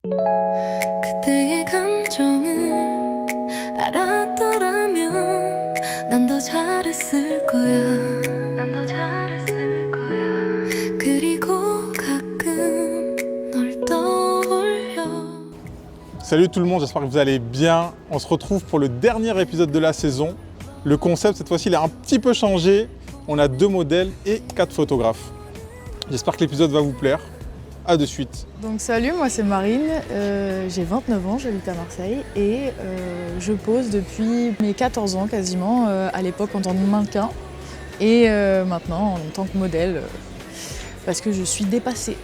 그때의 감정을 알았더라면 난 더 잘했을 거야. 난 더 잘했을 거야. 그리고 가끔 널 떠올려. Salut tout le monde, j'espère que vous allez bien. On se retrouve pour le dernier épisode de la saison. Le concept cette fois-ci il a un petit peu changé. On a 2 modèles et 4 photographes. J'espère que l'épisode va vous plaire. A de suite. Donc salut, moi c'est Marine, j'ai 29 ans, j'habite à Marseille et je pose depuis mes 14 ans quasiment, à l'époque en tant que mannequin et maintenant en tant que modèle parce que je suis dépassée.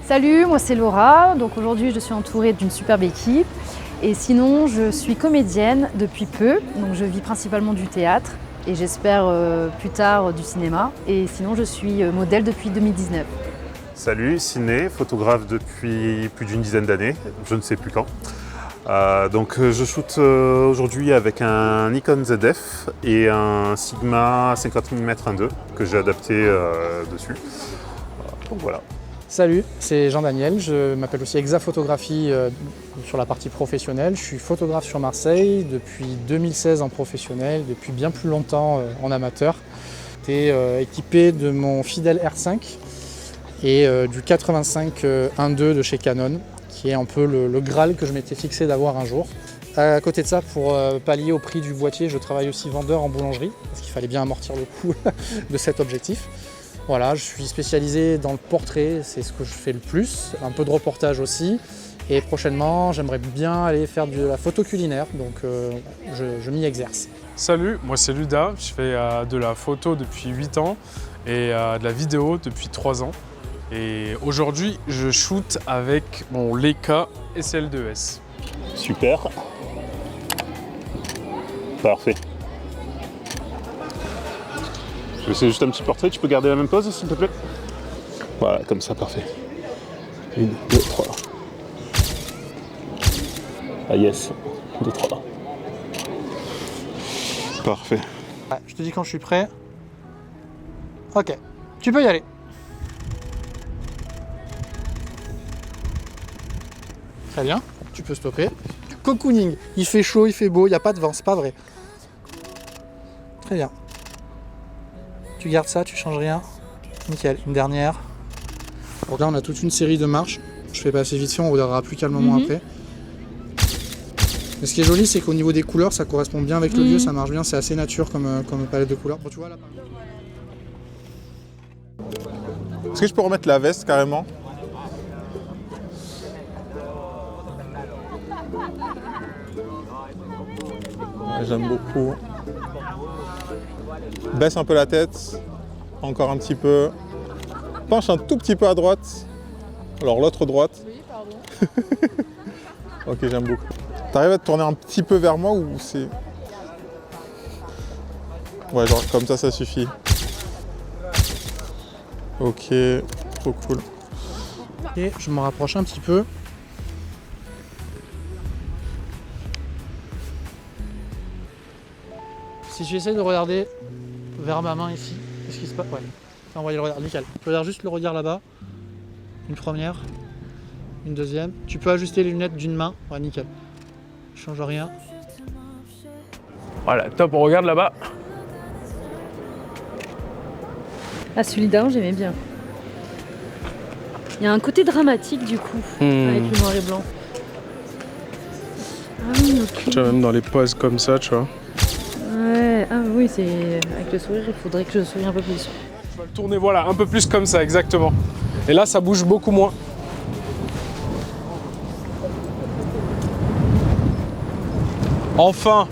Salut, moi c'est Laura, donc aujourd'hui je suis entourée d'une superbe équipe et sinon je suis comédienne depuis peu, donc je vis principalement du théâtre et j'espère plus tard du cinéma et sinon je suis modèle depuis 2019. Salut, Ciné, photographe depuis plus d'une dizaine d'années, je ne sais plus quand. Je shoote aujourd'hui avec un Nikon ZF et un Sigma 50 mm 1.2 que j'ai adapté dessus. Donc voilà. Salut, c'est Jean-Daniel, je m'appelle aussi Exa Photographie sur la partie professionnelle. Je suis photographe sur Marseille depuis 2016 en professionnel, depuis bien plus longtemps en amateur. J'étais équipé de mon fidèle R5 et du 85 1.2 de chez Canon, qui est un peu le Graal que je m'étais fixé d'avoir un jour. À côté de ça, pour pallier au prix du boîtier, je travaille aussi vendeur en boulangerie, parce qu'il fallait bien amortir le coût de cet objectif. Voilà, je suis spécialisé dans le portrait, c'est ce que je fais le plus, un peu de reportage aussi. Et prochainement, j'aimerais bien aller faire de la photo culinaire, donc je m'y exerce. Salut, moi c'est Luda, je fais de la photo depuis 8 ans et de la vidéo depuis 3 ans. Et aujourd'hui, je shoot avec mon Leica SL2S. Super. Parfait. Je vais essayer juste un petit portrait, tu peux garder la même pose s'il te plaît? Voilà, comme ça, parfait. 1, 2, 3. Ah yes, 1, 2, 3. Parfait. Ouais, je te dis quand je suis prêt. Ok, tu peux y aller. Très bien, tu peux stopper. Cocooning, il fait chaud, il fait beau, il n'y a pas de vent, c'est pas vrai. Très bien. Tu gardes ça, tu changes rien. Nickel, une dernière. Donc là on a toute une série de marches. Je fais passer vite fait, on regardera plus calmement après. Mais ce qui est joli, c'est qu'au niveau des couleurs, ça correspond bien avec le lieu, ça marche bien, c'est assez nature comme palette de couleurs. Bon, tu vois, là, Est-ce que je peux remettre la veste carrément? Ouais, j'aime beaucoup. Baisse un peu la tête, encore un petit peu. Penche un tout petit peu à droite. Alors l'autre droite. Oui, pardon. Ok, j'aime beaucoup. T'arrives à te tourner un petit peu vers moi ou c'est... Ouais, genre comme ça suffit. Ok, trop cool. et je me rapproche un petit peu. Si j'essaie de regarder vers ma main ici, qu'est-ce qui se passe? Ouais, envoyer le regard, nickel. Je regarde juste le regard là-bas. Une première, une deuxième. Tu peux ajuster les lunettes d'une main. Ouais, nickel. Je change rien. Voilà, top, on regarde là-bas. Ah, celui d'avant j'aimais bien. Il y a un côté dramatique du coup, avec le noir et blanc. Ah oui, ok. Tu vois, même dans les poses comme ça, tu vois. Ouais, ah oui, c'est avec le sourire, il faudrait que je sourie un peu plus. Tu vas le tourner, voilà, un peu plus comme ça, exactement. Et là, ça bouge beaucoup moins. Enfin.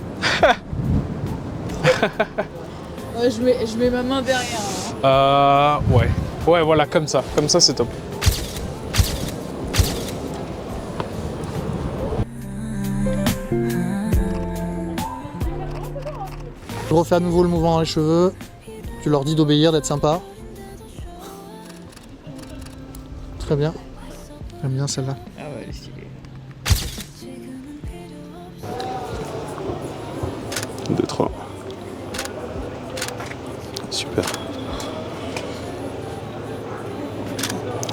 Je mets ma main derrière. Ouais. Ouais, voilà, comme ça c'est top. Je refais à nouveau le mouvement dans les cheveux. Tu leur dis d'obéir, d'être sympa. Très bien. J'aime bien celle-là. Ah ouais, elle est stylée. 1, 2, 3. Super.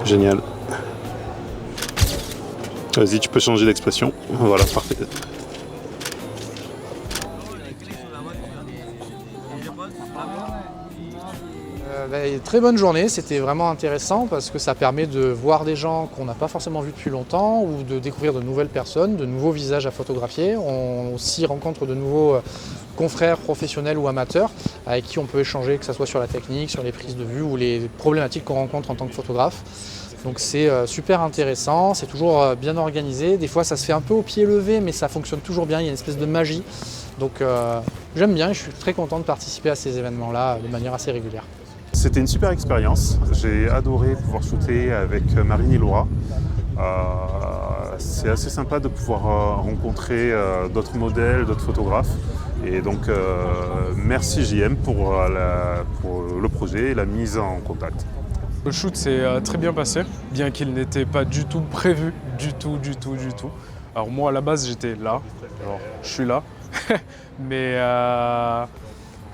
Génial. Vas-y, tu peux changer d'expression. Voilà, parfait. Très bonne journée, c'était vraiment intéressant parce que ça permet de voir des gens qu'on n'a pas forcément vus depuis longtemps ou de découvrir de nouvelles personnes, de nouveaux visages à photographier. On aussi rencontre de nouveaux confrères professionnels ou amateurs avec qui on peut échanger, que ce soit sur la technique, sur les prises de vue ou les problématiques qu'on rencontre en tant que photographe. Donc c'est super intéressant, c'est toujours bien organisé. Des fois ça se fait un peu au pied levé mais ça fonctionne toujours bien, il y a une espèce de magie. Donc j'aime bien et je suis très content de participer à ces événements-là de manière assez régulière. C'était une super expérience. J'ai adoré pouvoir shooter avec Marine et Laura. C'est assez sympa de pouvoir rencontrer d'autres modèles, d'autres photographes. Et donc merci JM pour le projet et la mise en contact. Le shoot s'est très bien passé, bien qu'il n'était pas du tout prévu, du tout. Alors moi à la base j'étais là, genre je suis là, mais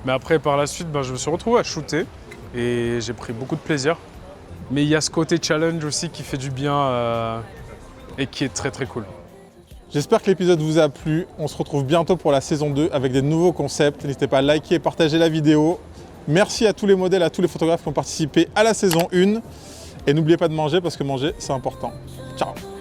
après par la suite je me suis retrouvé à shooter et j'ai pris beaucoup de plaisir. Mais il y a ce côté challenge aussi qui fait du bien et qui est très cool. J'espère que l'épisode vous a plu. On se retrouve bientôt pour la saison 2 avec des nouveaux concepts. N'hésitez pas à liker et partager la vidéo. Merci à tous les modèles, à tous les photographes qui ont participé à la saison 1. Et n'oubliez pas de manger parce que manger, c'est important. Ciao!